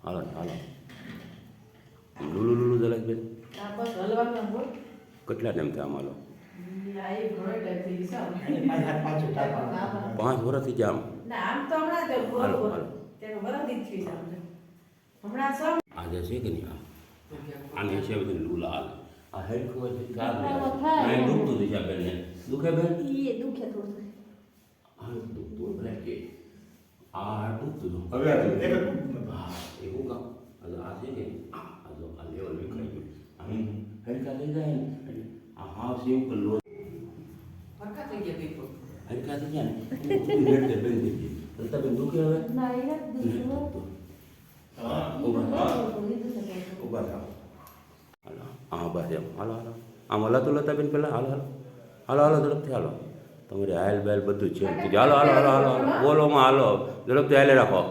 હાલો હાલો લુલું લુલું જરાક બેન બસ હલવાનું બોલ. કેટલા ટાઈમ થયા આમ હાલો આ એ ઘણો ટાઈમ થઈ ગયો છે. અને પાછું ટાપા 5 વર્ષથી જ આમ ના આમ તો હમણાં જ હાલો બરોબર હાલો તેનો વરદી જ થઈ છે આમ તો. હમણાં સૌ આજે છે કે નહીં આને છે બધું લુલા હાલ આ હેડ ખોવા છે કાર દુખાવો થાય. નહીં દુખતું દિશા બેન ને દુખે બેન એ દુખે થોડું. આ દુખતું ભલે કે આ દુખતું હતું. હવે આ એક હા એવું કામ આ છે કે આ જો આ લેવલ વિખાઈ ગયું આમ હલકા થઈ જાય ને એટલે આ હાવ સિમ્પલ લો હરખા થઈ ગયા પીપો. હલકા થઈ જાય ને રેડ બેન થઈ ગઈ હલકા બેન દુખે હવે ના એ નથી દુખતું. હા ઉભા થાવ હાલો હા બસ એમ હાલો હાલો આમ હલાતું લતા બેન પહેલાં હાલો હાલો હાલો હાલો ઝડપથી હાલો તમારી હાલ બેલ બધું છે હાલો હાલો હાલો હાલો બોલોમાં હાલો ઝડપથી હાલે રાખો